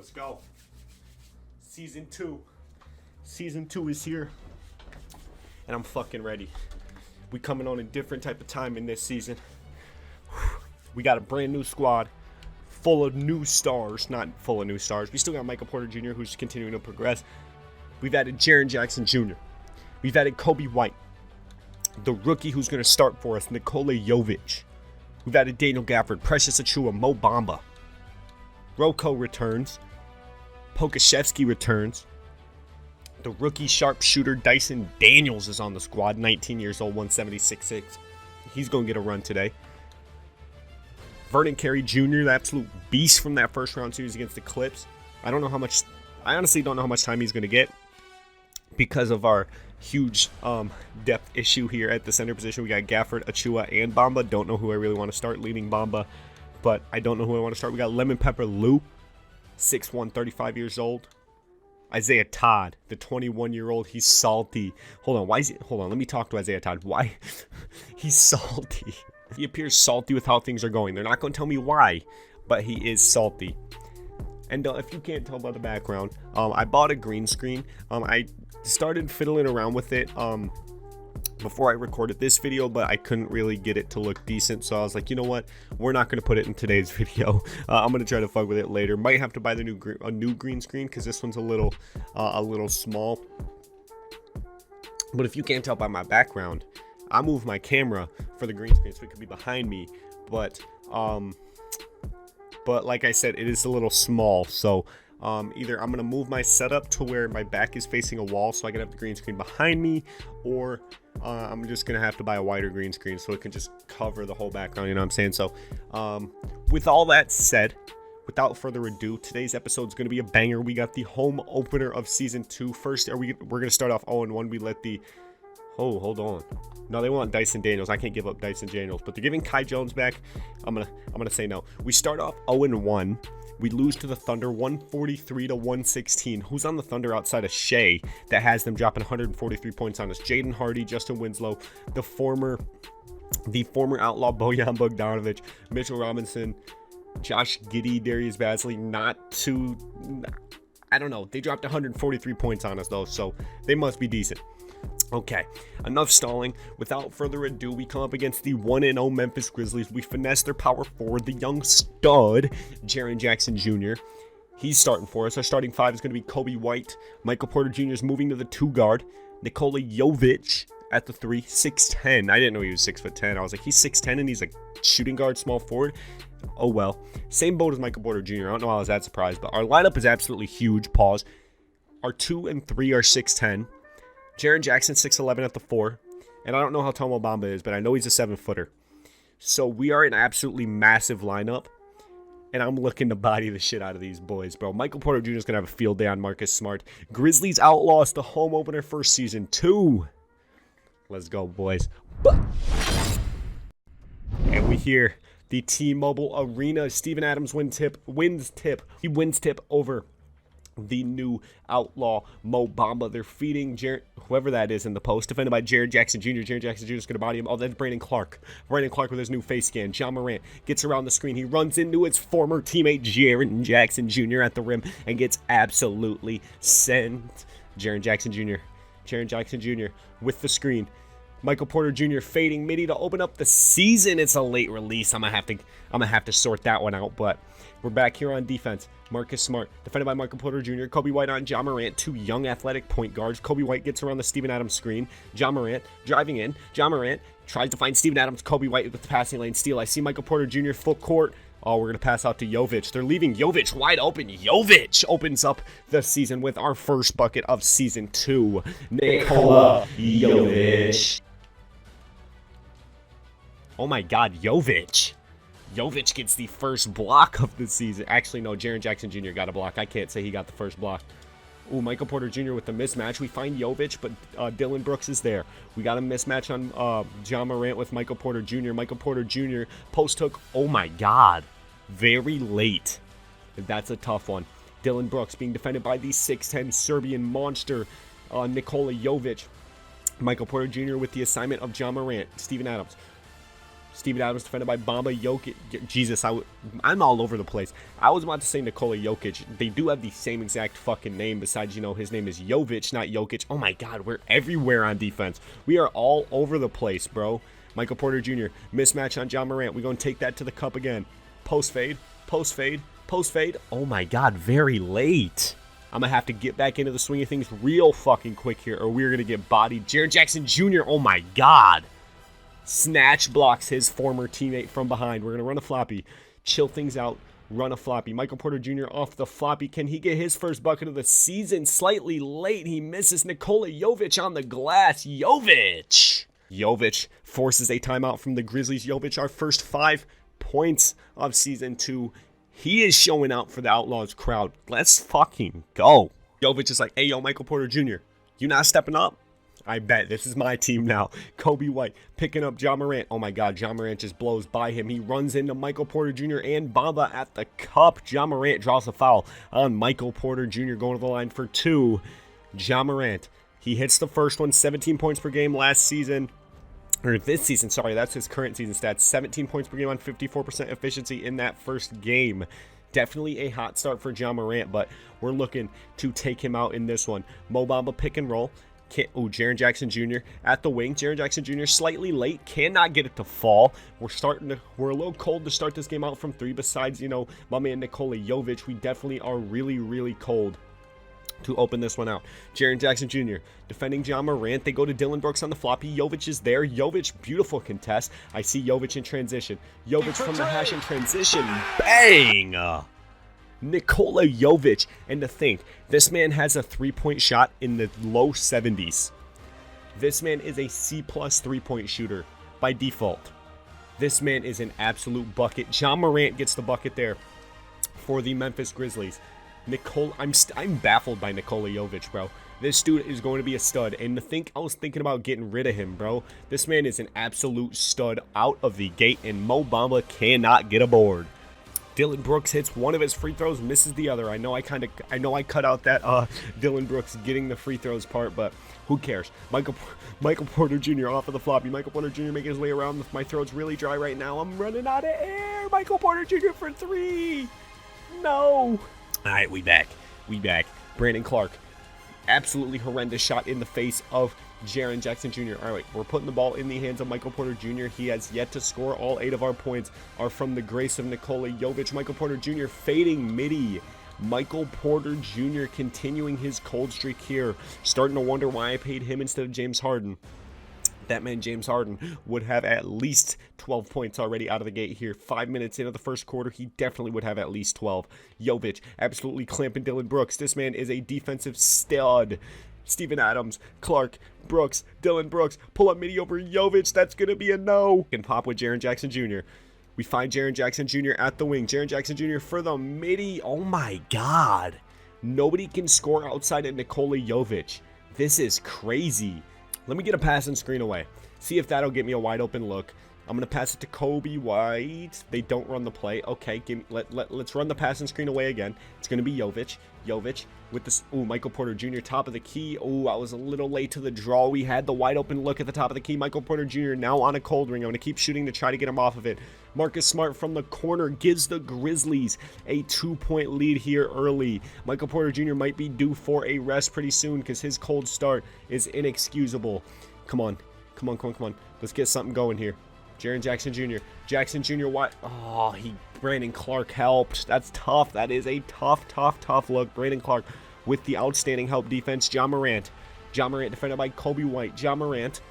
Let's go. Season 2. Season 2 is here. And I'm fucking ready. We coming on a different type of time in this season. We got a brand new squad. Full of new stars. Not full of new stars. We still got Michael Porter Jr. who's continuing to progress. We've added Jaren Jackson Jr. We've added Kobe White. The rookie who's going to start for us, Nikola Jovic. We've added Daniel Gafford, Precious Achiuwa, Mo Bamba. Rocco returns. Pokashevsky returns. The rookie sharpshooter Dyson Daniels is on the squad. 19 years old, 176.6. He's going to get a run today. Vernon Carey Jr., the absolute beast from that first round series against the Clips. I honestly don't know how much time he's going to get because of our huge depth issue here at the center position. We got Gafford, Achiuwa, and Bamba. Don't know who I really want to start leading Bamba, but I don't know who I want to start. We got Lemon Pepper Lou, 6'1", 35 years old. Isaiah Todd, the 21-year-old. He's salty. Hold on, let me talk to Isaiah Todd. Why? He's salty. He appears salty with how things are going. They're not going to tell me why, but he is salty. And if you can't tell by the background, I bought a green screen. I started fiddling around with it before I recorded this video, but I couldn't really get it to look decent. So I was like, you know what? We're not going to put it in today's video. I'm going to try to fuck with it later. Might have to buy a new green screen because this one's a little small. But if you can't tell by my background, I moved my camera for the green screen so it could be behind me. But like I said, it is a little small. So either I'm going to move my setup to where my back is facing a wall so I can have the green screen behind me, or I'm just going to have to buy a wider green screen so it can just cover the whole background, you know what I'm saying? So with all that said, without further ado, today's episode is going to be a banger. We got the home opener of Season 2. First, we're going to start off 0-1. We let the... Oh, hold on. No, they want Dyson Daniels. I can't give up Dyson Daniels, but they're giving Kai Jones back. I'm gonna say no. We start off 0-1. We lose to the Thunder 143 to 116. Who's on the Thunder outside of Shea that has them dropping 143 points on us? Jaden Hardy, Justin Winslow, the former Outlaw Bojan Bogdanovic, Mitchell Robinson, Josh Giddey, Darius Bazley. I don't know. They dropped 143 points on us though, so they must be decent. Okay, enough stalling. Without further ado, we come up against the 1-0 Memphis Grizzlies. We finesse their power forward, the young stud, Jaren Jackson Jr. He's starting for us. Our starting five is going to be Kobe White. Michael Porter Jr. is moving to the 2 guard. Nikola Jovic at the 3, 6'10". I didn't know he was 6'10". I was like, he's 6'10", and he's a shooting guard, small forward. Oh well. Same boat as Michael Porter Jr. I don't know how I was that surprised, but our lineup is absolutely huge. Pause. Our 2 and 3 are 6'10". Jaren Jackson, 6'11" at the 4. And I don't know how tall Mo Bamba is, but I know he's a 7-footer. So we are an absolutely massive lineup. And I'm looking to body the shit out of these boys, bro. Michael Porter Jr. is going to have a field day on Marcus Smart. Grizzlies Outlaws, the home opener for Season 2. Let's go, boys. And we hear the T-Mobile Arena. Steven Adams wins tip. He wins tip over the new Outlaw Mo Bamba. They're feeding whoever that is in the post, defended by Jaren Jackson Jr. Jaren Jackson Jr. is going to body him. Oh, that's Brandon Clark. Brandon Clark with his new face scan. John Morant gets around the screen. He runs into his former teammate Jaren Jackson Jr. at the rim and gets absolutely sent. Jaren Jackson Jr. with the screen. Michael Porter Jr. fading midi to open up the season. It's a late release. I'm gonna have to sort that one out, but we're back here on defense. Marcus Smart, defended by Michael Porter Jr. Kobe White on John Morant, 2 young athletic point guards. Kobe White gets around the Steven Adams screen. John Morant driving in. John Morant tries to find Steven Adams. Kobe White with the passing lane steal. I see Michael Porter Jr. full court. Oh, we're going to pass out to Jovic. They're leaving Jovic wide open. Jovic opens up the season with our first bucket of Season 2. Nikola Jovic. Oh my God, Jovic. Jovic gets the first block of the season. Actually, no, Jaren Jackson Jr. got a block. I can't say he got the first block. Ooh, Michael Porter Jr. with the mismatch. We find Jovic, but Dylan Brooks is there. We got a mismatch on John Morant with Michael Porter Jr. Michael Porter Jr. post hook. Oh my God. Very late. That's a tough one. Dylan Brooks being defended by the 6'10 Serbian monster, Nikola Jovic. Michael Porter Jr. with the assignment of John Morant. Steven Adams. Steven Adams defended by Bamba Jokic. Jesus, I'm all over the place. I was about to say Nikola Jokic. They do have the same exact fucking name. Besides, you know, his name is Jovic, not Jokic. Oh my God, we're everywhere on defense. We are all over the place, bro. Michael Porter Jr. Mismatch on John Morant. We're going to take that to the cup again. Post fade, post fade, post fade. Oh my God, very late. I'm going to have to get back into the swing of things real fucking quick here, or we're going to get bodied. Jaren Jackson Jr., oh my God. Snatch blocks his former teammate from behind. We're going to run a floppy. Chill things out. Run a floppy. Michael Porter Jr. off the floppy. Can he get his first bucket of the season? Slightly late. He misses. Nikola Jovic on the glass. Jovic forces a timeout from the Grizzlies. Jovic, our first 5 points of season 2. He is showing out for the Outlaws crowd. Let's fucking go. Jovic is like, hey, yo, Michael Porter Jr., you not stepping up? I bet. This is my team now. Kobe White picking up John Morant. Oh my God, John Morant just blows by him. He runs into Michael Porter Jr. and Bamba at the cup. John Morant draws a foul on Michael Porter Jr. going to the line for 2. John Morant, he hits the first one, 17 points per game last season. Or this season, sorry, that's his current season stats. 17 points per game on 54% efficiency in that first game. Definitely a hot start for John Morant, but we're looking to take him out in this one. Mo Bamba pick and roll. Jaren Jackson Jr. at the wing. Jaren Jackson Jr. slightly late. Cannot get it to fall. We're a little cold to start this game out from 3. Besides, you know, my man Nikola Jovic, we definitely are really, really cold to open this one out. Jaren Jackson Jr. defending John Morant. They go to Dylan Brooks on the floppy. Jovic is there. Jovic, beautiful contest. I see Jovic in transition. Jovic from the hash in transition. Bang! Nikola Jovic. And to think, this man has a 3-point shot in the low 70s. This man is a C+ 3-point shooter by default. This man is an absolute bucket. John Morant gets the bucket there for the Memphis Grizzlies. I'm baffled by Nikola Jovic, bro. This dude is going to be a stud. And to think, I was thinking about getting rid of him, bro. This man is an absolute stud out of the gate, and Mo Bamba cannot get aboard. Dylan Brooks hits one of his free throws, misses the other. I know I cut out that Dylan Brooks getting the free throws part, but who cares? Michael Porter Jr. off of the floppy. Michael Porter Jr. making his way around. My throat's really dry right now. I'm running out of air. Michael Porter Jr. for 3. No. All right, we back. Brandon Clark, absolutely horrendous shot in the face of Jaren Jackson Jr. All right, we're putting the ball in the hands of Michael Porter Jr. He has yet to score. All 8 of our points are from the grace of Nikola Jovic. Michael Porter Jr. fading midi. Michael Porter Jr. continuing his cold streak here. Starting to wonder why I paid him instead of James Harden. That man, James Harden, would have at least 12 points already out of the gate here. 5 minutes into the first quarter, he definitely would have at least 12. Jovic absolutely clamping Dylan Brooks. This man is a defensive stud. Steven Adams, Clark, Brooks, Dylan Brooks, pull up midi over Jovic. That's going to be a no. And pop with Jaren Jackson Jr. We find Jaren Jackson Jr. at the wing. Jaren Jackson Jr. for the midi. Oh my God. Nobody can score outside of Nikola Jovic. This is crazy. Let me get a pass and screen away. See if that'll get me a wide open look. I'm going to pass it to Kobe White. They don't run the play. Okay, let's run the pass and screen away again. It's going to be Jovic. Jovic with this. Ooh, Michael Porter Jr. top of the key. Ooh, I was a little late to the draw. We had the wide open look at the top of the key. Michael Porter Jr. now on a cold ring. I'm going to keep shooting to try to get him off of it. Marcus Smart from the corner gives the Grizzlies a 2-point lead here early. Michael Porter Jr. might be due for a rest pretty soon because his cold start is inexcusable. Come on. Let's get something going here. Jaren Jackson Jr. Jackson Jr. What? Oh, Brandon Clark helped. That's tough. That is a tough look. Brandon Clark with the outstanding help defense. John Morant defended by Kobe White. John Morant.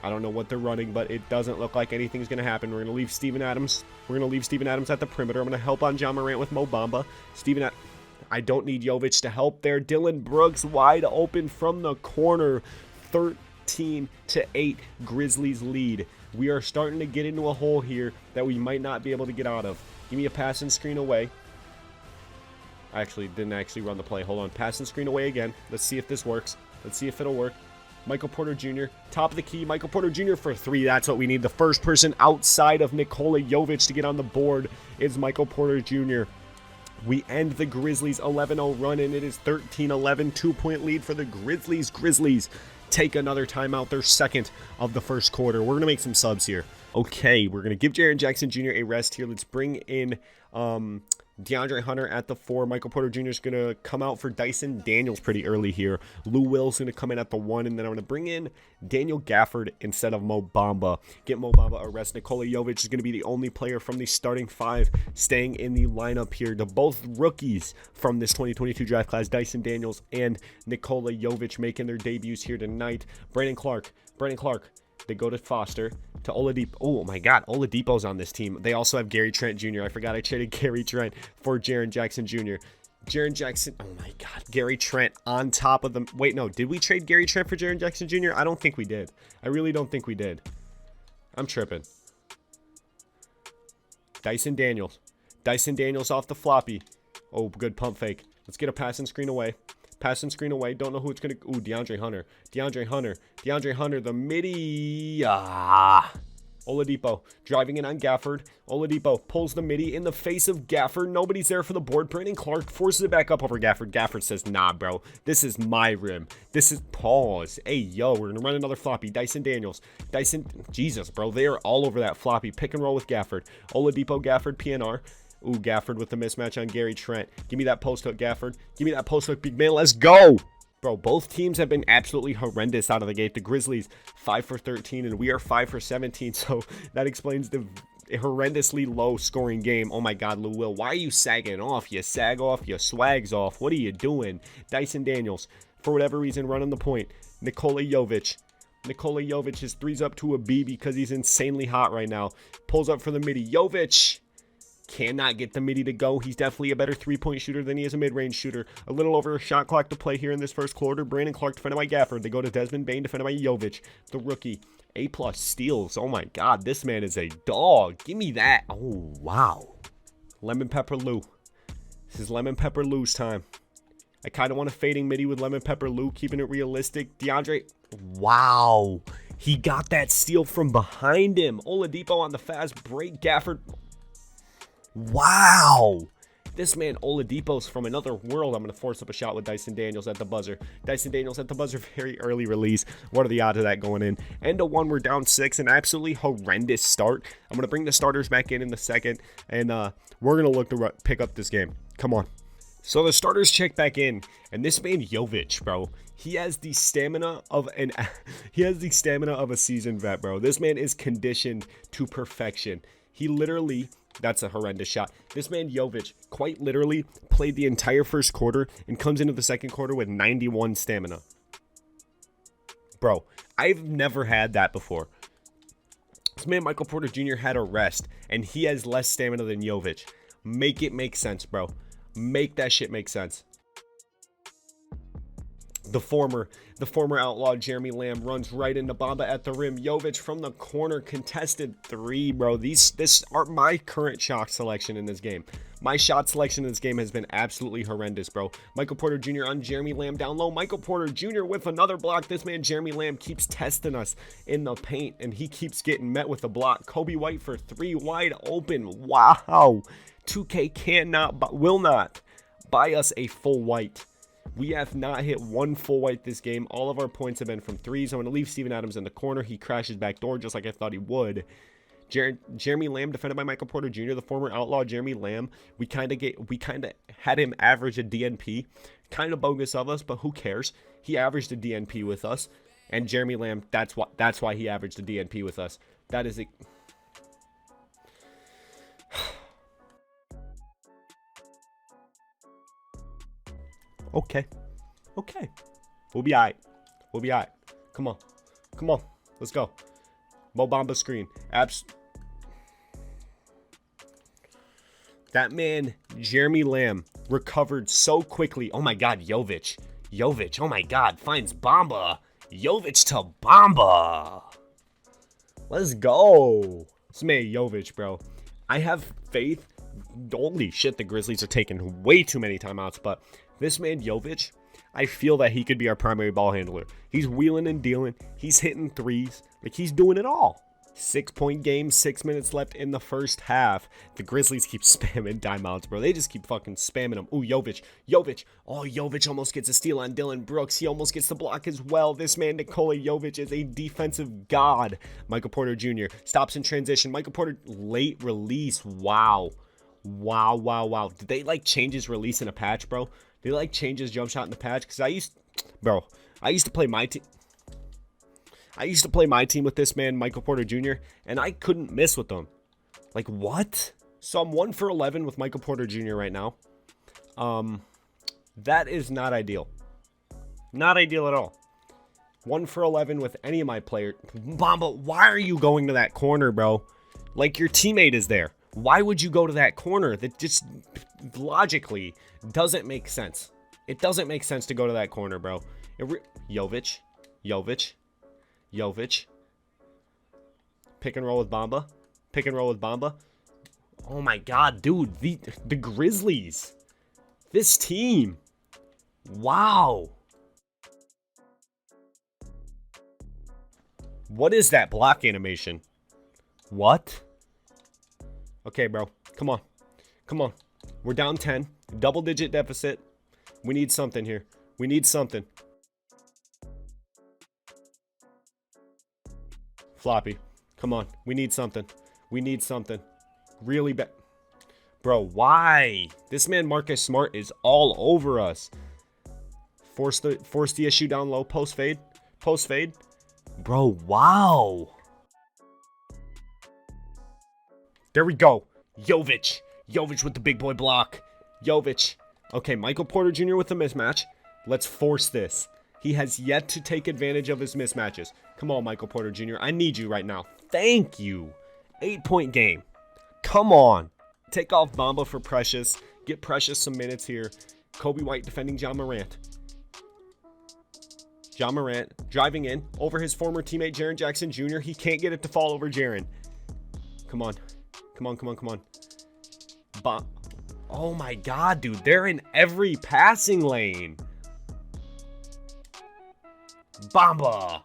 I don't know what they're running, but it doesn't look like anything's going to happen. We're going to leave Steven Adams. at the perimeter. I'm going to help on John Morant with Mo Bamba. I don't need Jovic to help there. Dylan Brooks wide open from the corner. 13-8 Grizzlies lead. We are starting to get into a hole here that we might not be able to get out of. Give me a pass and screen away. I didn't run the play. Hold on. Pass and screen away again. Let's see if this works. Let's see if it'll work. Michael Porter Jr. top of the key. Michael Porter Jr. for 3. That's what we need. The first person outside of Nikola Jovic to get on the board is Michael Porter Jr. We end the Grizzlies 11-0 run, and it is 13-11. 2-point lead for the Grizzlies. Grizzlies take another timeout, their second of the first quarter. We're going to make some subs here. Okay, we're going to give Jaren Jackson Jr. a rest here. Let's bring in DeAndre Hunter at the 4. Michael Porter Jr. is going to come out for Dyson Daniels pretty early here. Lou Will's going to come in at the 1, and then I'm going to bring in Daniel Gafford instead of Mo Bamba. Get Mo Bamba a rest. Nikola Jovic is going to be the only player from the starting 5 staying in the lineup here. The both rookies from this 2022 draft class, Dyson Daniels and Nikola Jovic, making their debuts here tonight. Brandon Clark. They go to Foster, to Oladipo. Oh, my God. Oladipo's on this team. They also have Gary Trent Jr. I forgot I traded Gary Trent for Jaren Jackson Jr. Jaren Jackson. Oh, my God. Gary Trent on top of them. Wait, no. Did we trade Gary Trent for Jaren Jackson Jr.? I don't think we did. I really don't think we did. I'm tripping. Dyson Daniels. Dyson Daniels off the floppy. Oh, good pump fake. Let's get a pass and screen away. Pass and screen away. Don't know who it's going to... Ooh, DeAndre Hunter. The midi. Oladipo driving in on Gafford. Oladipo pulls the midi in the face of Gafford. Nobody's there for the board. Brandon Clark forces it back up over Gafford. Gafford says, nah, bro. This is my rim. This is... Pause. Hey, yo, we're going to run another floppy. Dyson Daniels. Jesus, bro. They are all over that floppy. Pick and roll with Gafford. Oladipo, Gafford, PNR. Ooh, Gafford with the mismatch on Gary Trent. Give me that post hook, Gafford. Give me that post hook, big man. Let's go. Bro, both teams have been absolutely horrendous out of the gate. The Grizzlies, 5 for 13, and we are 5 for 17. So that explains the horrendously low scoring game. Oh, my God, Lou Will. Why are you sagging off? You sag off, you swags off. What are you doing? Dyson Daniels, for whatever reason, running the point. Nikola Jovic. His three's up to a B because he's insanely hot right now. Pulls up for the midi. Jovic cannot get the midi to go. He's definitely a better three-point shooter than he is a mid-range shooter. A little over a shot clock to play here in this first quarter. Brandon Clark defended by Gafford. They go to Desmond Bane defended by Jovic. The rookie. A-plus steals. Oh, my God. This man is a dog. Give me that. Oh, wow. Lemon Pepper Lou. This is Lemon Pepper Lou's time. I kind of want a fading midi with Lemon Pepper Lou, keeping it realistic. DeAndre. Wow. He got that steal from behind him. Oladipo on the fast break. Gafford. Wow. This man Oladipo's from another world. I'm going to force up a shot with Dyson Daniels at the buzzer. Very early release. What are the odds of that going in? End of 1, we're down 6. An absolutely horrendous start. I'm going to bring the starters back in the second, and we're going to look to pick up this game. Come on. So the starters check back in, and this man Jovic, bro, he has the stamina of a seasoned vet, bro. This man is conditioned to perfection. He literally... That's a horrendous shot. This man, Jovic, quite literally played the entire first quarter and comes into the second quarter with 91 stamina. Bro, I've never had that before. This man, Michael Porter Jr., had a rest, and he has less stamina than Jovic. Make it make sense, bro. Make that shit make sense. The former Outlaw, Jeremy Lamb, runs right into Bamba at the rim. Jovic from the corner, contested 3, bro. This are my current shot selection in this game. My shot selection in this game has been absolutely horrendous, bro. Michael Porter Jr. on Jeremy Lamb down low. Michael Porter Jr. with another block. This man, Jeremy Lamb, keeps testing us in the paint, and he keeps getting met with a block. Kobe White for 3, wide open. Wow. 2K will not buy us a full white. We have not hit one full white this game. All of our points have been from threes. I'm going to leave Steven Adams in the corner. He crashes back door just like I thought he would. Jeremy Lamb defended by Michael Porter Jr., the former Outlaw Jeremy Lamb. We kind of had him average a DNP. Kind of bogus of us, but who cares? He averaged a DNP with us. And Jeremy Lamb, that's why he averaged a DNP with us. That is it. Okay. We'll be all right. Come on. Let's go. Mo Bamba screen. That man, Jeremy Lamb, recovered so quickly. Oh, my God, Jovic. Oh, my God, finds Bamba. Jovic to Bamba. Let's go. This man, Jovic, bro. I have faith. Holy shit, the Grizzlies are taking way too many timeouts, but this man, Jovic, I feel that he could be our primary ball handler. He's wheeling and dealing. He's hitting threes. Like, he's doing it all. 6-point game, 6 minutes left in the first half. The Grizzlies keep spamming timeouts, bro. They just keep fucking spamming them. Ooh, Jovic. Oh, Jovic almost gets a steal on Dylan Brooks. He almost gets the block as well. This man, Nikola Jovic, is a defensive god. Michael Porter Jr. stops in transition. Michael Porter, late release. Wow. Did they, like, change his release in a patch, bro? Did they, like, change his jump shot in the patch? Because I used to play my team. I used to play my team with this man, Michael Porter Jr., and I couldn't miss with them. Like, what? So I'm 1 for 11 with Michael Porter Jr. right now. That is not ideal. Not ideal at all. 1 for 11 with any of my players. Bamba, why are you going to that corner, bro? Like, your teammate is there. Why would you go to that corner? That just logically doesn't make sense. It doesn't make sense to go to that corner, bro. Jovic. Pick and roll with Bamba. Oh my god, dude. The Grizzlies. This team. Wow. What is that block animation? What? Okay, bro. Come on. We're down 10. Double-digit deficit. We need something here. We need something. Floppy. Come on. We need something. Really bad. Bro, why? This man Marcus Smart is all over us. Force the issue down low. Post fade. Bro, wow. There we go. Jovic with the big boy block. Okay, Michael Porter Jr. with the mismatch. Let's force this. He has yet to take advantage of his mismatches. Come on, Michael Porter Jr. I need you right now. Thank you. 8-point game. Come on. Take off Bamba for Precious. Get Precious some minutes here. Kobe White defending John Morant. John Morant driving in over his former teammate Jaren Jackson Jr. He can't get it to fall over Jaren. Come on. Oh my god, dude. They're in every passing lane. Bamba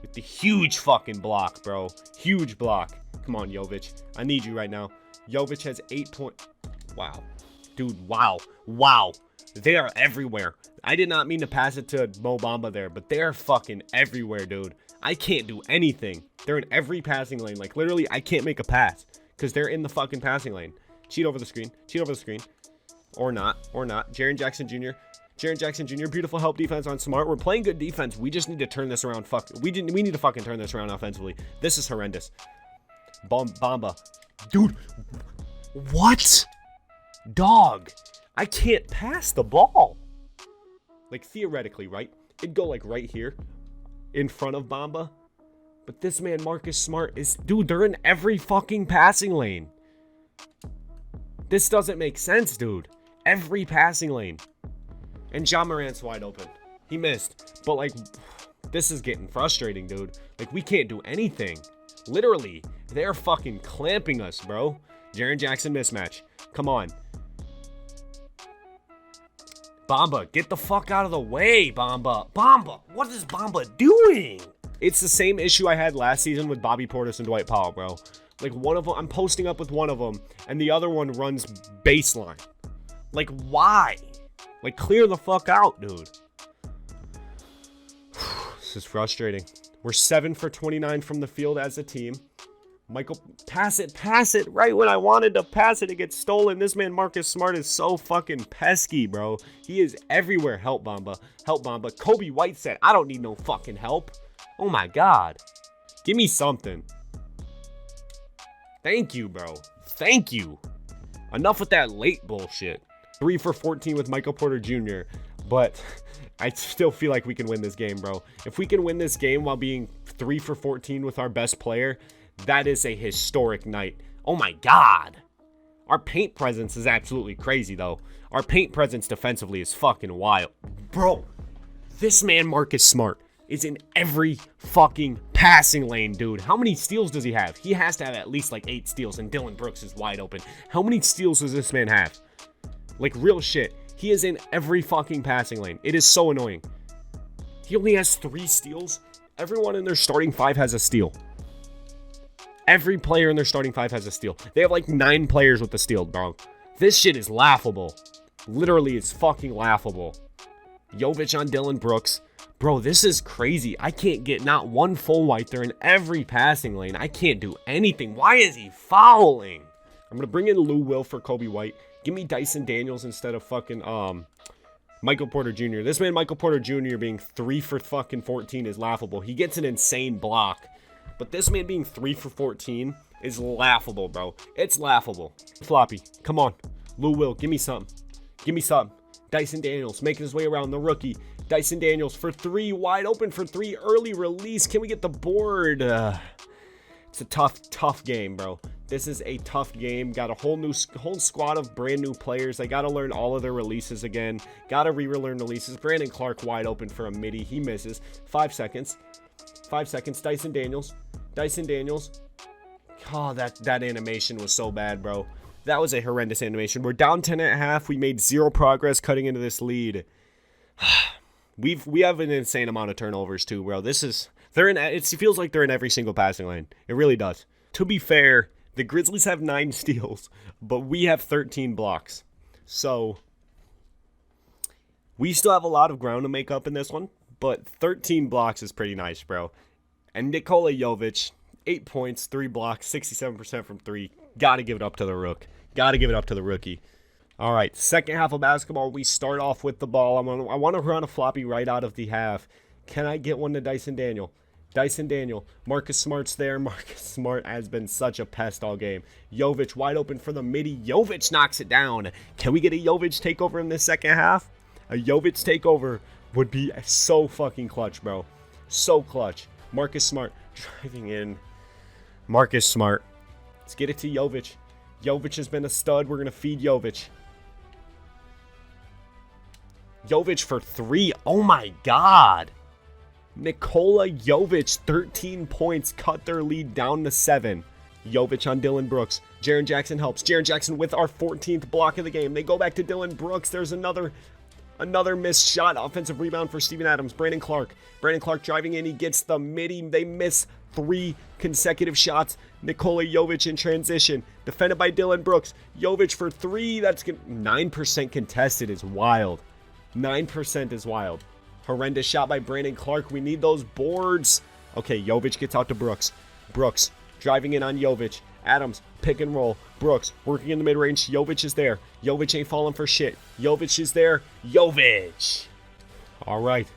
with the huge fucking block, bro. Huge block. Come on, Jovic. I need you right now. Jovic has 8 points. Wow. Dude, wow. They are everywhere. I did not mean to pass it to Mo Bamba there, but they're fucking everywhere, dude. I can't do anything. They're in every passing lane. Like, literally, I can't make a pass because they're in the fucking passing lane. Cheat over the screen. Or not. Jaren Jackson Jr. Beautiful help defense on Smart. We're playing good defense. We just need to turn this around. We need to fucking turn this around offensively. This is horrendous. Bamba. Dude. What? Dog. I can't pass the ball. Like, theoretically, right? It'd go, like, right here in front of Bamba. But this man, Marcus Smart, is... Dude, they're in every fucking passing lane. This doesn't make sense, dude. Every passing lane. And John Morant's wide open. He missed. But, like, this is getting frustrating, dude. Like, we can't do anything. Literally, they're fucking clamping us, bro. Jaren Jackson mismatch. Come on. Bamba, get the fuck out of the way, Bamba. What is Bamba doing? It's the same issue I had last season with Bobby Portis and Dwight Powell, bro. Like, one of them, I'm posting up with one of them, and the other one runs baseline. Like, why? Like, clear the fuck out, dude. This is frustrating. We're 7 for 29 from the field as a team. Michael, pass it right when I wanted to pass it. It gets stolen. This man, Marcus Smart, is so fucking pesky, bro. He is everywhere. Help, Bamba. Kobe White said, I don't need no fucking help. Oh, my God. Give me something. Thank you, bro. Thank you. Enough with that late bullshit. 3 for 14 with Michael Porter Jr., but I still feel like we can win this game, bro. If we can win this game while being 3 for 14 with our best player, that is a historic night. Oh my God. Our paint presence is absolutely crazy, though. Our paint presence defensively is fucking wild. Bro, this man Marcus Smart is in every fucking passing lane, dude. How many steals does he have? He has to have at least like 8 steals, and Dylan Brooks is wide open. How many steals does this man have? Like, real shit. He is in every fucking passing lane. It is so annoying. He only has 3 steals. Everyone in their starting 5 has a steal. Every player in their starting 5 has a steal. They have like 9 players with a steal, bro. This shit is laughable. Literally, it's fucking laughable. Jovic on Dylan Brooks. Bro, this is crazy. I can't get not one full white. They're in every passing lane. I can't do anything. Why is he fouling? I'm going to bring in Lou Will for Kobe White. Give me Dyson Daniels instead of fucking Michael Porter Jr. This man, Michael Porter Jr. being 3 for fucking 14 is laughable. He gets an insane block. But this man being 3 for 14 is laughable, bro. It's laughable. Floppy, come on. Lou Will, give me something. Give me something. Dyson Daniels making his way around, the rookie. Dyson Daniels for 3, wide open for 3, early release. Can we get the board? It's a tough game, bro. This is a tough game. Got a whole squad of brand new players. I got to learn all of their releases again. Got to relearn releases. Brandon Clark wide open for a midi. He misses. 5 seconds. 5 seconds. Dyson Daniels. Dyson Daniels. Oh, that animation was so bad, bro. That was a horrendous animation. We're down 10 at half. We made 0 progress cutting into this lead. We have an insane amount of turnovers too, bro. It feels like they're in every single passing lane. It really does. To be fair, the Grizzlies have 9 steals, but we have 13 blocks. So we still have a lot of ground to make up in this one, but 13 blocks is pretty nice, bro. And Nikola Jovic, 8 points, 3 blocks, 67% from 3. Got to give it up to the rook. Got to give it up to the rookie. All right, second half of basketball, we start off with the ball. I want to run a floppy right out of the half. Can I get one to Dyson Daniel? Dyson Daniel. Marcus Smart's there. Marcus Smart has been such a pest all game. Jovic wide open for the midi. Jovic knocks it down. Can we get a Jovic takeover in this second half? A Jovic takeover would be so fucking clutch, bro. So clutch. Marcus Smart driving in. Marcus Smart. Let's get it to Jovic. Jovic has been a stud. We're going to feed Jovic. Jovic for 3. Oh my God. Nikola Jovic, 13 points, cut their lead down to 7. Jovic on Dylan Brooks. Jaren Jackson helps. Jaren Jackson with our 14th block of the game. They go back to Dylan Brooks. There's another missed shot. Offensive rebound for Steven Adams. Brandon Clark. Brandon Clark driving in. He gets the midi. They miss 3 consecutive shots. Nikola Jovic in transition. Defended by Dylan Brooks. Jovic for 3. That's 9% contested is wild. 9% is wild. Horrendous shot by Brandon Clark. We need those boards. Okay, Jovic gets out to Brooks. Brooks driving in on Jovic. Adams, pick and roll. Brooks working in the mid-range. Jovic is there. Jovic ain't falling for shit. Jovic is there. Jovic. All right.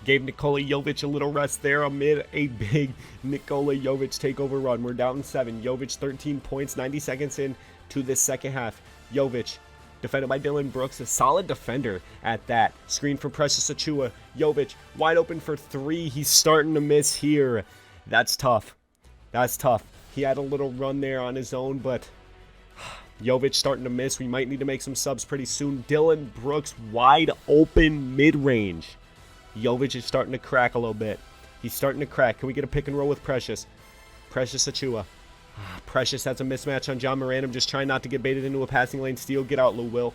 Gave Nikola Jovic a little rest there amid a big Nikola Jovic takeover run. We're down 7. Jovic 13 points, 90 seconds in to this second half. Jovic. Defended by Dylan Brooks, a solid defender at that. Screen from Precious Achiuwa. Jovic wide open for 3. He's starting to miss here. That's tough. That's tough. He had a little run there on his own, but Jovic starting to miss. We might need to make some subs pretty soon. Dylan Brooks wide open mid-range. Jovic is starting to crack a little bit. He's starting to crack. Can we get a pick and roll with Precious? Precious Achiuwa. Precious has a mismatch on John Morant. I'm just trying not to get baited into a passing lane steal. Get out, Lou Will.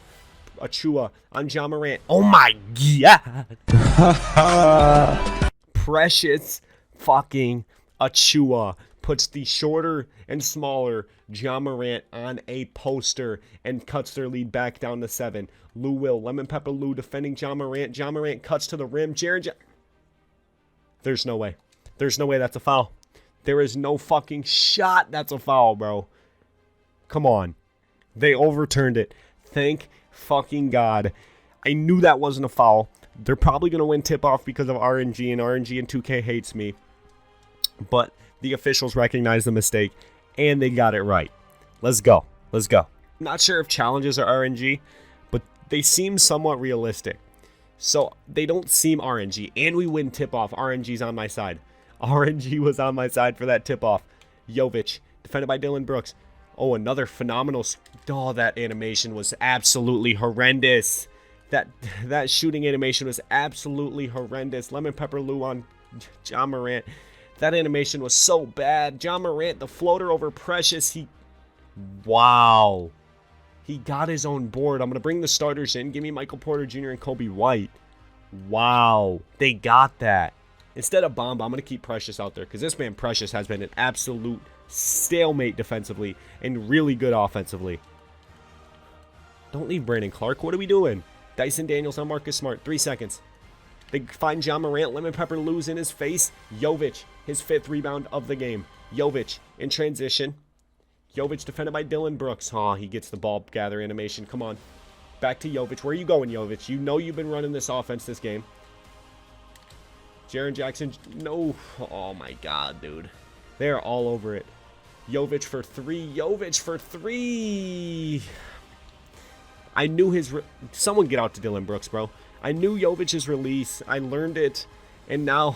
Achiuwa on John Morant. Oh my God. Precious fucking Achiuwa puts the shorter and smaller John Morant on a poster and cuts their lead back down to 7. Lou Will, Lemon Pepper Lou defending John Morant. John Morant cuts to the rim. There's no way. There's no way that's a foul. There is no fucking shot that's a foul, bro. Come on. They overturned it. Thank fucking God. I knew that wasn't a foul. They're probably going to win tip-off because of RNG, and RNG and 2K hates me. But the officials recognized the mistake, and they got it right. Let's go. Let's go. Not sure if challenges are RNG, but they seem somewhat realistic. So they don't seem RNG, and we win tip-off. RNG's on my side. RNG was on my side for that tip-off. Jovic, defended by Dylan Brooks. Oh, another phenomenal... Oh, that animation was absolutely horrendous. That shooting animation was absolutely horrendous. Lemon Pepper Lou on John Morant. That animation was so bad. John Morant, the floater over Precious. Wow. He got his own board. I'm going to bring the starters in. Give me Michael Porter Jr. and Kobe White. Wow. They got that. Instead of Bomba, I'm going to keep Precious out there because this man Precious has been an absolute stalemate defensively and really good offensively. Don't leave Brandon Clark. What are we doing? Dyson Daniels on Marcus Smart. 3 seconds. They find John Morant. Lemon Pepper lose in his face. Jovic, his 5th rebound of the game. Jovic in transition. Jovic defended by Dylan Brooks. Oh, he gets the ball gather animation. Come on. Back to Jovic. Where are you going, Jovic? You know you've been running this offense this game. Jaren Jackson. No. Oh, my God, dude. They're all over it. Jovic for 3. Jovic for 3. I knew his... Someone get out to Dylan Brooks, bro. I knew Jovic's release. I learned it. And now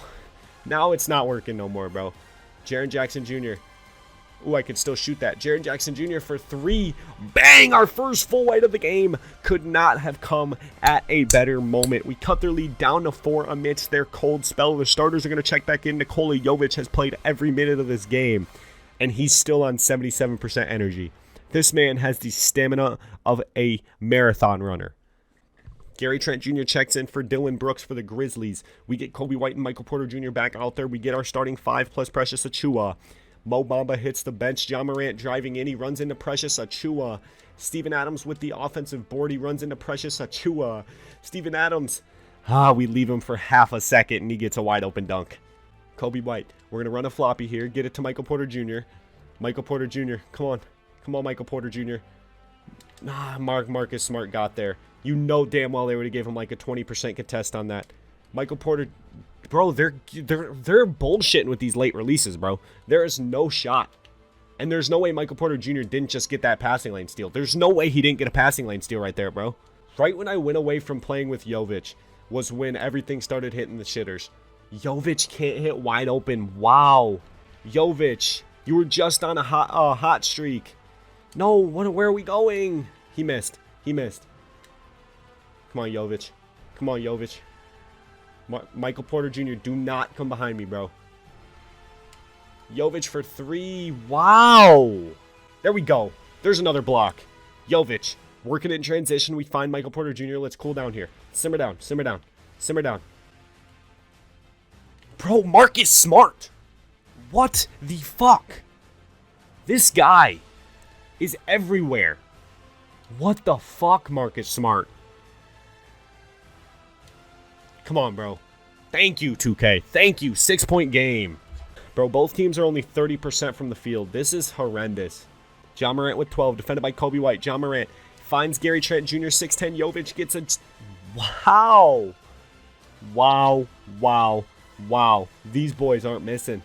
it's not working no more, bro. Jaren Jackson Jr. Ooh, I could still shoot that. Jaren Jackson Jr. for 3. Bang! Our first full white of the game. Could not have come at a better moment. We cut their lead down to 4 amidst their cold spell. The starters are going to check back in. Nikola Jovic has played every minute of this game, and he's still on 77% energy. This man has the stamina of a marathon runner. Gary Trent Jr. checks in for Dylan Brooks for the Grizzlies. We get Kobe White and Michael Porter Jr. back out there. We get our starting 5 plus Precious Achiuwa. Mo Bamba hits the bench. John Morant driving in. He runs into Precious Achiuwa. Steven Adams with the offensive board. He runs into Precious Achiuwa. Steven Adams. We leave him for half a second, and he gets a wide open dunk. Kobe White. We're going to run a floppy here. Get it to Michael Porter Jr. Michael Porter Jr. Come on. Come on, Michael Porter Jr. Marcus Smart got there. You know damn well they would have gave him like a 20% contest on that. Michael Porter, bro, they're bullshitting with these late releases, bro. There is no shot. And there's no way Michael Porter Jr. didn't just get that passing lane steal. There's no way he didn't get a passing lane steal right there, bro. Right when I went away from playing with Jovic was when everything started hitting the shitters. Jovic can't hit wide open. Wow. Jovic, you were just on a hot streak. No, where are we going? He missed. He missed. Come on, Jovic. Come on, Jovic. Michael Porter Jr., do not come behind me, bro. Jovic for 3. Wow. There we go. There's another block. Jovic. Working in transition. We find Michael Porter Jr. Let's cool down here. Simmer down. Simmer down. Simmer down. Bro, Marcus Smart. What the fuck? This guy is everywhere. What the fuck, Marcus Smart? Come on, bro. Thank you, 2K. Thank you. 6-point game. Bro, both teams are only 30% from the field. This is horrendous. John Morant with 12. Defended by Kobe White. John Morant finds Gary Trent Jr. 6'10". Jovic gets a... Wow. Wow. Wow. Wow. These boys aren't missing.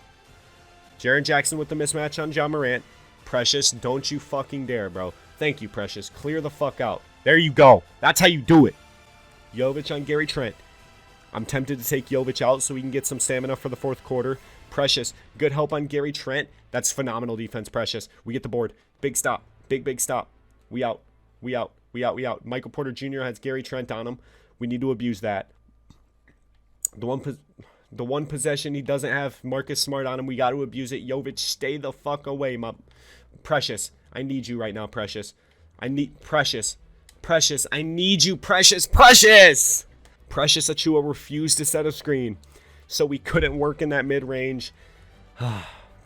Jaren Jackson with the mismatch on John Morant. Precious, don't you fucking dare, bro. Thank you, Precious. Clear the fuck out. There you go. That's how you do it. Jovic on Gary Trent. I'm tempted to take Jovic out so we can get some stamina for the 4th quarter. Precious, good help on Gary Trent. That's phenomenal defense, Precious. We get the board. Big stop. Big stop. We out. We out. We out. We out. Michael Porter Jr. has Gary Trent on him. We need to abuse that. The one possession he doesn't have Marcus Smart on him, we got to abuse it. Jovic, stay the fuck away, Precious. I need you right now, Precious. I need Precious. Precious, I need you, Precious. Precious Achiuwa refused to set a screen, so we couldn't work in that mid-range.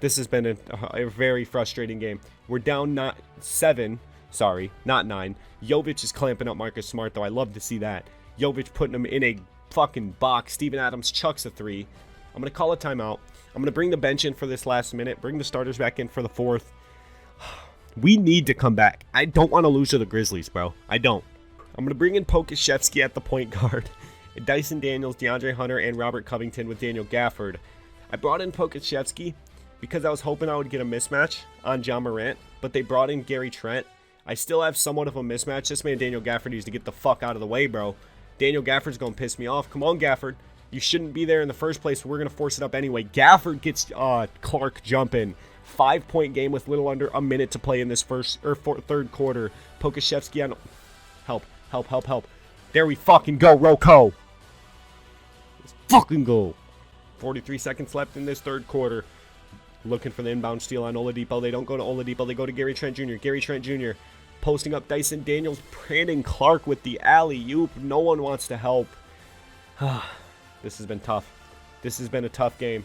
This has been a very frustrating game. We're down 7. Sorry, not 9. Jovic is clamping up Marcus Smart, though. I love to see that. Jovic putting him in a fucking box. Steven Adams chucks a 3. I'm going to call a timeout. I'm going to bring the bench in for this last minute. Bring the starters back in for the 4th. We need to come back. I don't want to lose to the Grizzlies, bro. I don't. I'm going to bring in Pokashevsky at the point guard. Dyson Daniels, DeAndre Hunter, and Robert Covington with Daniel Gafford. I brought in Pokashevsky because I was hoping I would get a mismatch on John Morant, but they brought in Gary Trent. I still have somewhat of a mismatch. This man, Daniel Gafford, needs to get the fuck out of the way, bro. Daniel Gafford's going to piss me off. Come on, Gafford. You shouldn't be there in the first place. We're going to force it up anyway. Gafford gets Clark jumping. 5-point game with little under a minute to play in this third quarter. Pokashevsky on... Help. There we fucking go, Rocco. Let's fucking go. 43 seconds left in this third quarter. Looking for the inbound steal on Oladipo. They don't go to Oladipo. They go to Gary Trent Jr. Gary Trent Jr. posting up Dyson Daniels. Brandon Clark with the alley-oop. No one wants to help. This has been tough. This has been a tough game.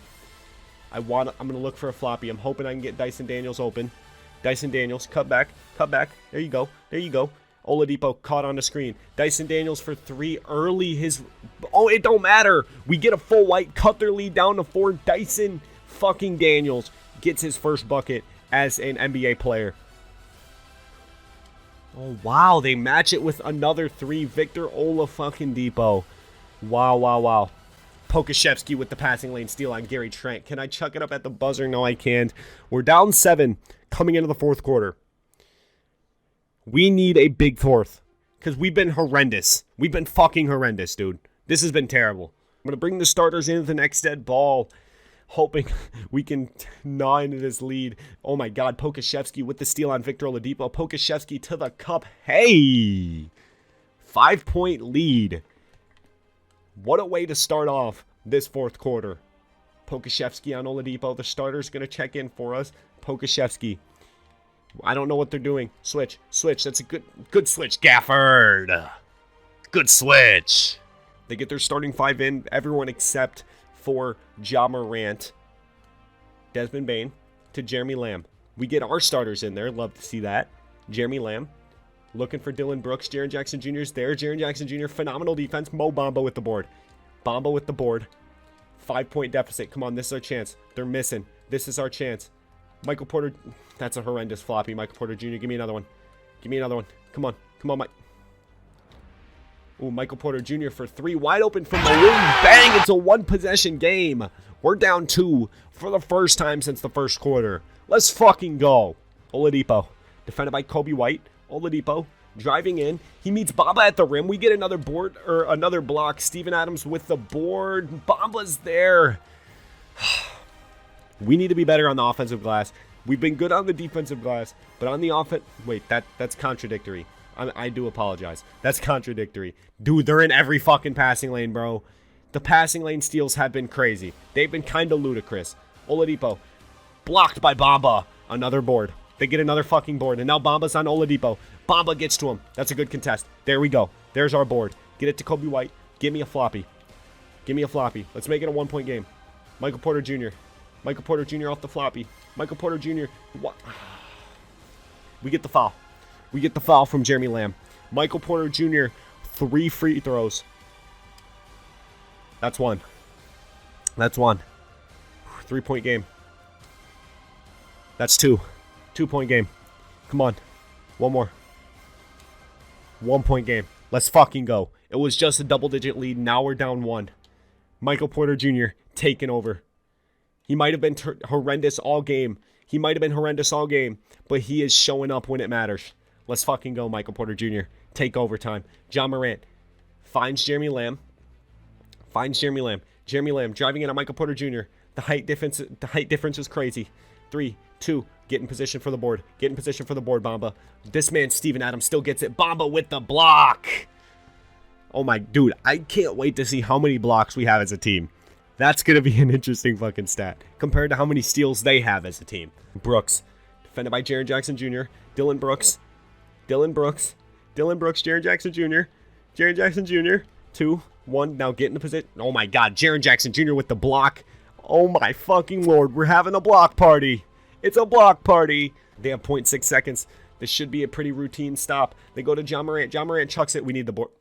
I'm going to look for a floppy. I'm hoping I can get Dyson Daniels open. Dyson Daniels, cut back. There you go. Oladipo caught on the screen. Dyson Daniels for 3 early. Oh, it don't matter. We get a full white, cut their lead down to 4. Dyson fucking Daniels gets his first bucket as an NBA player. Oh, wow. They match it with another 3. Victor Oladipo. Wow. Pokashevsky with the passing lane steal on Gary Trent. Can I chuck it up at the buzzer? No, I can't. We're down 7 coming into the fourth quarter. We need a big fourth because we've been horrendous. We've been fucking horrendous, dude. This has been terrible. I'm going to bring the starters into the next dead ball, hoping we can gnaw into this lead. Oh, my God. Pokashevsky with the steal on Victor Oladipo. Pokashevsky to the cup. Hey! 5-point lead. What a way to start off this fourth quarter. Pokashevsky on Oladipo. The starter's going to check in for us. Pokashevsky. I don't know what they're doing. Switch. That's a good switch. Gafford. Good switch. They get their starting 5 in. Everyone except for Ja Morant. Desmond Bane to Jeremy Lamb. We get our starters in there. Love to see that. Jeremy Lamb. Looking for Dylan Brooks. Jaren Jackson Jr. is there. Jaren Jackson Jr. Phenomenal defense. Mo Bamba with the board. 5-point deficit. Come on, this is our chance. They're missing. This is our chance. Michael Porter. That's a horrendous floppy. Michael Porter Jr. Give me another one. Come on, Mike. Ooh, Michael Porter Jr. for 3. Wide open from Malone. Bang! It's a 1-possession game. We're down 2 for the first time since the first quarter. Let's fucking go. Oladipo. Defended by Kobe White. Oladipo driving in. He meets Bamba at the rim. We get another board or another block. Steven Adams with the board. Bamba's there. We need to be better on the offensive glass. We've been good on the defensive glass, but on the offense... Wait, that's contradictory. I do apologize. That's contradictory. Dude, they're in every fucking passing lane, bro. The passing lane steals have been crazy. They've been kind of ludicrous. Oladipo. Blocked by Bamba. Another board. They get another fucking board, and now Bamba's on Oladipo. Bamba gets to him. That's a good contest. There we go. There's our board. Get it to Kobe White. Give me a floppy. Let's make it a 1-point game. Michael Porter Jr. Off the floppy. Michael Porter Jr. What? We get the foul. From Jeremy Lamb. Michael Porter Jr. 3 free throws. That's one. 3-point game. That's 2. 2-point game. Come on. One more. 1-point game. Let's fucking go. It was just a double-digit lead. Now we're down 1. Michael Porter Jr. taking over. He might have been horrendous all game. But he is showing up when it matters. Let's fucking go, Michael Porter Jr. Take overtime. Ja Morant finds Jeremy Lamb. Jeremy Lamb driving in on Michael Porter Jr. The height difference is crazy. 3, 2, get in position for the board. Bamba. This man, Steven Adams, still gets it. Bamba with the block. Oh my, dude, I can't wait to see how many blocks we have as a team. That's going to be an interesting fucking stat compared to how many steals they have as a team. Brooks, defended by Jaren Jackson Jr. Dylan Brooks, Jaren Jackson Jr. 2, 1, now get in the position. Oh my God, Jaren Jackson Jr. with the block. Oh my fucking Lord, we're having a block party. It's a block party. They have 0.6 seconds. This should be a pretty routine stop. They go to Ja Morant. Ja Morant chucks it. We need the board.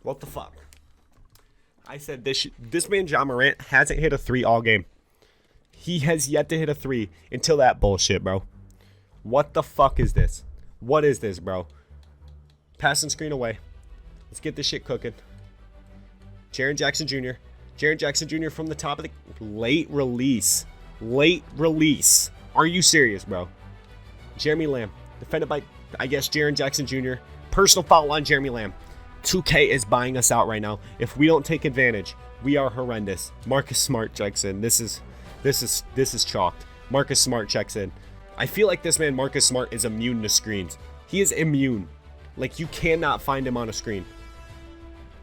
What the fuck? I said this man, Ja Morant, hasn't hit a 3 all game. He has yet to hit a 3 until that bullshit, bro. What the fuck is this? What is this, bro? Passing screen away. Let's get this shit cooking. Jaren Jackson Jr. Jaren Jackson Jr. from the top of the... Late release. Are you serious, bro? Jeremy Lamb. Defended by, I guess, Jaren Jackson Jr. Personal foul on Jeremy Lamb. 2K is buying us out right now. If we don't take advantage, we are horrendous. Marcus Smart checks in. This is chalked. Marcus Smart checks in. I feel like this man Marcus Smart is immune to screens. He is immune. Like, you cannot find him on a screen.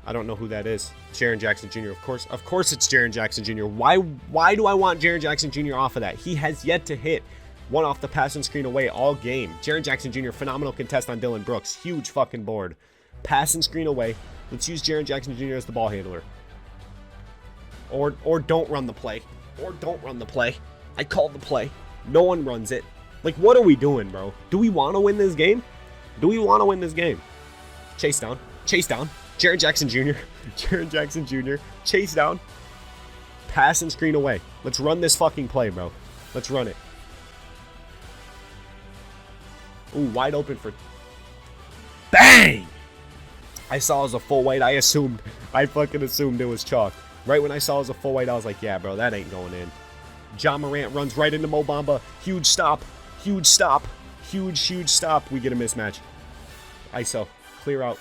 I don't know who that is. Jaren Jackson Jr. Of course it's Jaren Jackson Jr. Why do I want Jaren Jackson Jr. off of that? He has yet to hit one off the pass and screen away all game. Jaren Jackson Jr. phenomenal contest on Dylan Brooks. Huge fucking board. Pass and screen away. Let's use Jaren Jackson Jr. as the ball handler. Or don't run the play. I called the play. No one runs it. Like, what are we doing, bro? Do we want to win this game? Chase down. Jaren Jackson Jr. Chase down. Pass and screen away. Let's run this fucking play, bro. Let's run it. Ooh, wide open for... Bang! I saw it was a full white. I fucking assumed it was chalk. Right when I saw it was a full white, I was like, yeah, bro, that ain't going in. Ja Morant runs right into Mo Bamba. Huge stop. Huge stop. We get a mismatch. ISO. Clear out,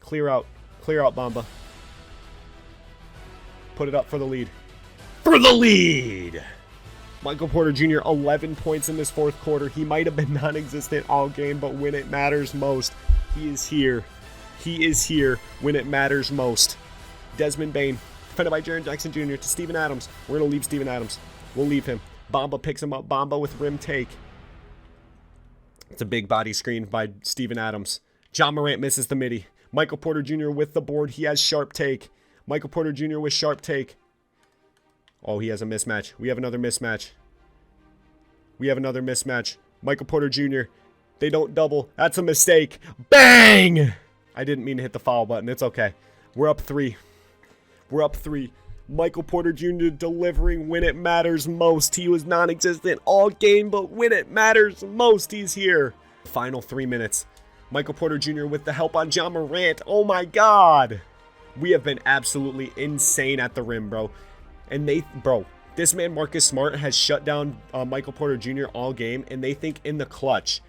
Bamba. Put it up for the lead. Michael Porter Jr., 11 points in this fourth quarter. He might have been non-existent all game, but when it matters most, he is here. When it matters most. Desmond Bane, defended by Jaren Jackson Jr. to Steven Adams. We're going to leave Steven Adams. We'll leave him. Bamba picks him up. Bamba with rim take. It's a big body screen by Steven Adams. Ja Morant misses the midi. Michael Porter Jr. with the board. He has sharp take. Michael Porter Jr. with sharp take. Oh, he has a mismatch. We have another mismatch. Michael Porter Jr. They don't double. That's a mistake. Bang! I didn't mean to hit the foul button. It's okay. We're up 3. Michael Porter Jr. delivering when it matters most. He was non-existent all game, but when it matters most, he's here. Final 3 minutes. Michael Porter Jr. with the help on Ja Morant. Oh my God. We have been absolutely insane at the rim, bro. And this man Marcus Smart has shut down Michael Porter Jr. all game, and they think in the clutch,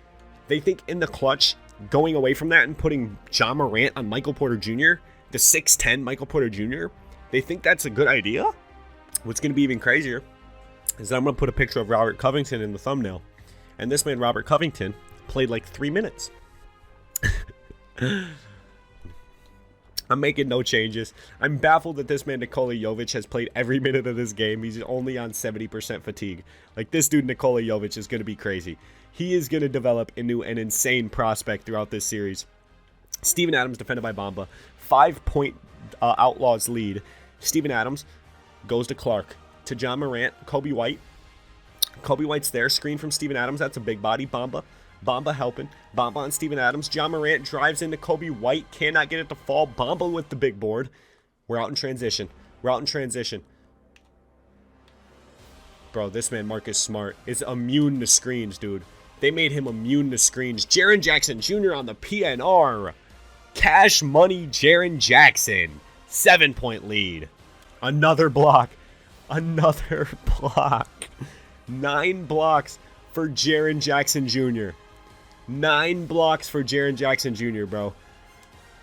going away from that and putting Ja Morant on Michael Porter Jr., the 6'10 Michael Porter Jr., they think that's a good idea? What's going to be even crazier is that I'm going to put a picture of Robert Covington in the thumbnail. And this man, Robert Covington, played like 3 minutes. I'm making no changes. I'm baffled that this man, Nikola Jovic, has played every minute of this game. He's only on 70% fatigue. Like, this dude, Nikola Jovic, is going to be crazy. He is going to develop into an insane prospect throughout this series. Steven Adams defended by Bamba. 5-point Outlaws lead. Steven Adams goes to Clark. To Ja Morant. Kobe White. Kobe White's there. Screen from Steven Adams. That's a big body. Bamba helping. Bamba on Steven Adams. Ja Morant drives into Kobe White. Cannot get it to fall. Bamba with the big board. We're out in transition. Bro, this man, Marcus Smart, is immune to screens, dude. They made him immune to screens. Jaren Jackson Jr. on the PNR. Cash money Jaren Jackson. 7-point lead. Another block. 9 blocks for Jaren Jackson Jr. 9 blocks for Jaren Jackson Jr., bro.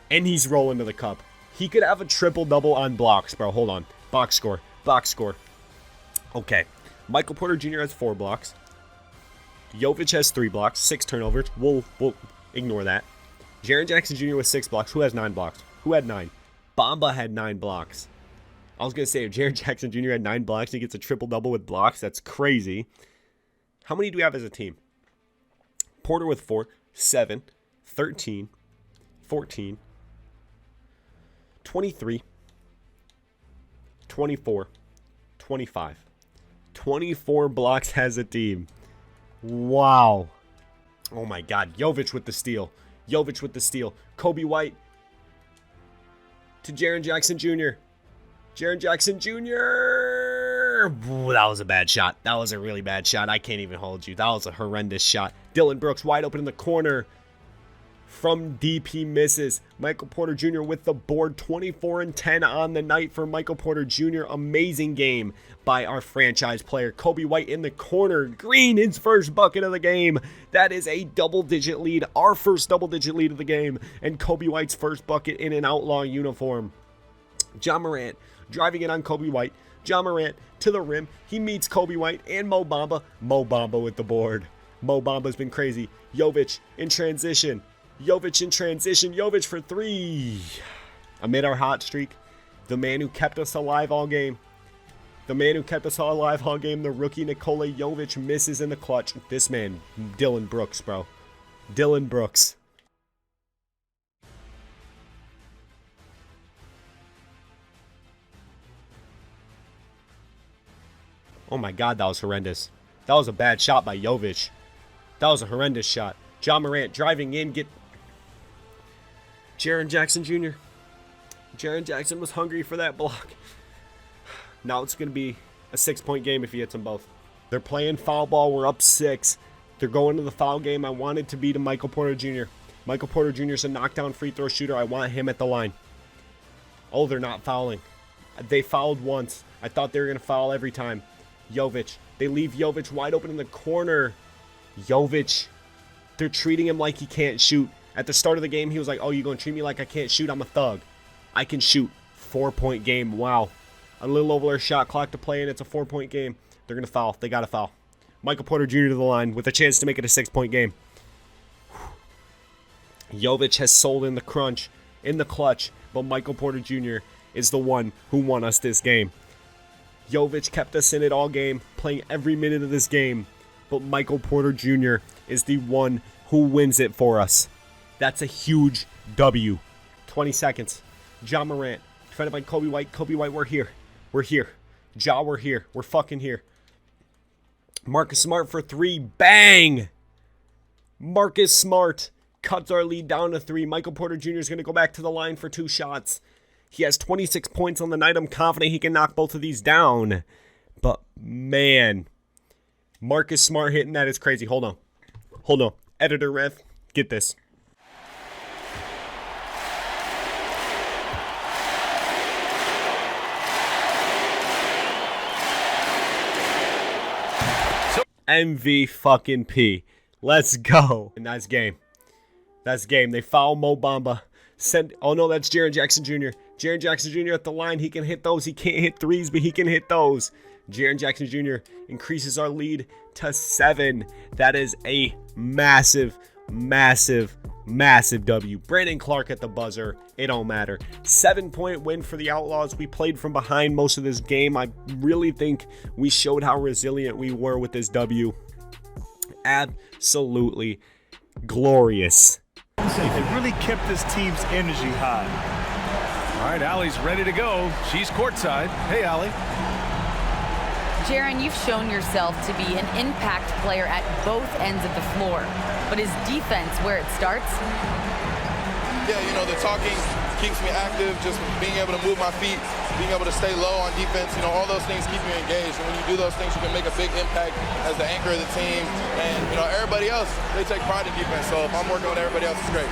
And he's rolling to the cup. He could have a triple-double on blocks, bro. Hold on. Box score. Okay. Michael Porter Jr. has 4 blocks. Jovic has 3 blocks. 6 turnovers. We'll ignore that. Jaren Jackson Jr. with 6 blocks. Who has 9 blocks? Who had 9? Bamba had 9 blocks. I was going to say, if Jaren Jackson Jr. had 9 blocks, he gets a triple-double with blocks. That's crazy. How many do we have as a team? Porter with 4, 7, 13, 14, 23, 24, 25. 24 blocks as a team. Wow. Oh my God. Jovic with the steal. Kobe White to Jaren Jackson Jr. Jaren Jackson Jr. Ooh, that was a bad shot. That was a really bad shot. I can't even hold you. That was a horrendous shot. Dylan Brooks wide open in the corner from deep. He misses. Michael Porter Jr. with the board. 24-10 on the night for Michael Porter Jr. Amazing game by our franchise player. Kobe White in the corner. Green, his first bucket of the game. That is a double-digit lead. Our first double-digit lead of the game. And Kobe White's first bucket in an Outlaw uniform. Ja Morant driving it on Kobe White. Ja Morant to the rim. He meets Kobe White and Mo Bamba. Mo Bamba with the board. Mo Bamba's been crazy. Jovic in transition. Jovic for three. Amid our hot streak, the man who kept us alive all game. The rookie Nikola Jovic misses in the clutch. This man, Dylan Brooks, bro. Dylan Brooks. Oh my God, that was horrendous. That was a bad shot by Jovic. That was a horrendous shot. Ja Morant driving in, Jaren Jackson Jr. Jaren Jackson was hungry for that block. Now it's going to be a 6-point game if he hits them both. They're playing foul ball. We're up 6. They're going to the foul game. I want it to be to Michael Porter Jr. Michael Porter Jr. is a knockdown free throw shooter. I want him at the line. Oh, they're not fouling. They fouled once. I thought they were going to foul every time. Jovic. They leave Jovic wide open in the corner. Jovic. They're treating him like he can't shoot. At the start of the game, he was like, oh, you going to treat me like I can't shoot? I'm a thug. I can shoot. 4-point game. Wow. A little over their shot clock to play, and it's a 4-point game. They're going to foul. They got to foul. Michael Porter Jr. to the line with a chance to make it a 6-point game. Jovic has sold in the crunch, in the clutch, but Michael Porter Jr. is the one who won us this game. Jovic kept us in it all game, playing every minute of this game, but Michael Porter Jr. is the one who wins it for us. That's a huge W. 20 seconds. Ja Morant, defended by Kobe White. Kobe White, we're here. We're here. Ja, we're here. We're fucking here. Marcus Smart for 3. Bang! Marcus Smart cuts our lead down to 3. Michael Porter Jr. is going to go back to the line for 2 shots. He has 26 points on the night. I'm confident he can knock both of these down. But, man, Marcus Smart hitting that is crazy. Hold on. Editor Rev, get this. MV fucking P. Let's go. And that's game. They foul Mo Bamba. Oh no, that's Jaren Jackson Jr. Jaren Jackson Jr. at the line. He can hit those. He can't hit threes, but he can hit those. Jaren Jackson Jr. increases our lead to 7. That is a massive W. Brandon Clark at the buzzer. It don't matter. 7-point win for the Outlaws. We played from behind most of this game. I really think we showed how resilient we were with this W. Absolutely glorious. It really kept this team's energy high. All right, Allie's ready to go. She's courtside. Hey, Allie. Jaren, you've shown yourself to be an impact player at both ends of the floor. But is defense where it starts? Yeah, the talking keeps me active, just being able to move my feet, being able to stay low on defense, all those things keep you engaged. And when you do those things, you can make a big impact as the anchor of the team. And, everybody else, they take pride in defense. So if I'm working with everybody else, it's great.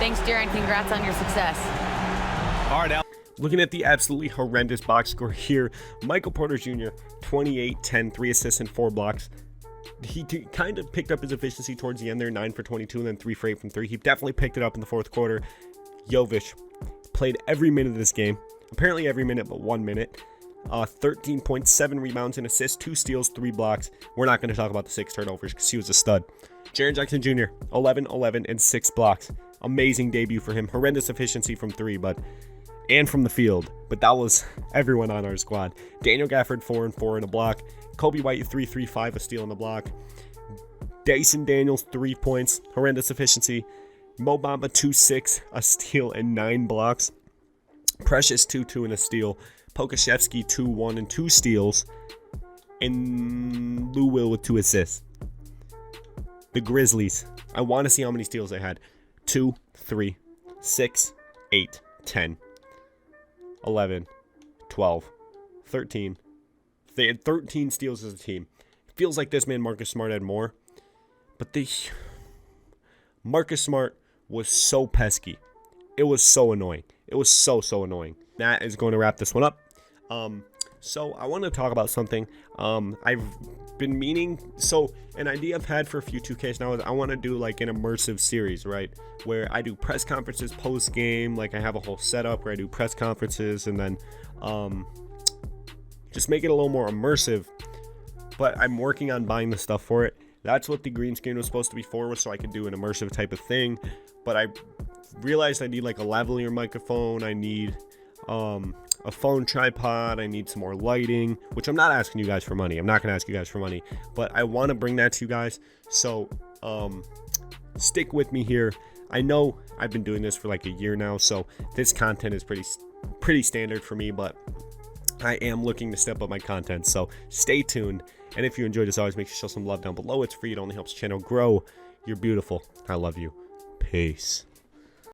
Thanks, Jaren. Congrats on your success. All right, Al. Looking at the absolutely horrendous box score here, Michael Porter Jr., 28, 10, 3 assists and 4 blocks. He kind of picked up his efficiency towards the end there, 9 for 22 and then 3 for 8 from 3. He definitely picked it up in the fourth quarter. Jovic played every minute of this game. Apparently every minute but 1 minute. 13.7 rebounds and assists, 2 steals, 3 blocks. We're not going to talk about the 6 turnovers because he was a stud. Jaren Jackson Jr., 11, 11, and 6 blocks. Amazing debut for him. Horrendous efficiency from 3, and from the field, but that was everyone on our squad. Daniel Gafford, 4 and 4 in a block. Kobe White, 3, 3, 5, a steal in the block. Dyson Daniels, 3 points, horrendous efficiency. Mo Bamba, 2, 6, a steal and 9 blocks. Precious, 2, 2, and a steal. Pokashevsky, 2, 1, and 2 steals. And Lou Will with 2 assists. The Grizzlies, I want to see how many steals they had. 2, 3, 6, 8, 10. 11, 12, 13. They had 13 steals as a team. It feels like this man, Marcus Smart, had more. But Marcus Smart was so pesky. It was so annoying. It was so annoying. That is going to wrap this one up. So I want to talk about something. I've been meaning, so an idea I've had for a few 2Ks now is I want to do like an immersive series, right? Where I do press conferences post game. Like I have a whole setup where I do press conferences and then just make it a little more immersive. But I'm working on buying the stuff for it. That's what the green screen was supposed to be for, was so I could do an immersive type of thing. But I realized I need like a lavalier microphone. I need a phone tripod. I need some more lighting, which I'm not asking you guys for money. I'm not gonna ask you guys for money, but I want to bring that to you guys. So stick with me here. I know I've been doing this for like a year now, so this content is pretty standard for me, but I am looking to step up my content, so stay tuned. And if you enjoyed this, always make sure you show some love down below. It's free. It only helps the channel grow. You're beautiful. I love you. Peace.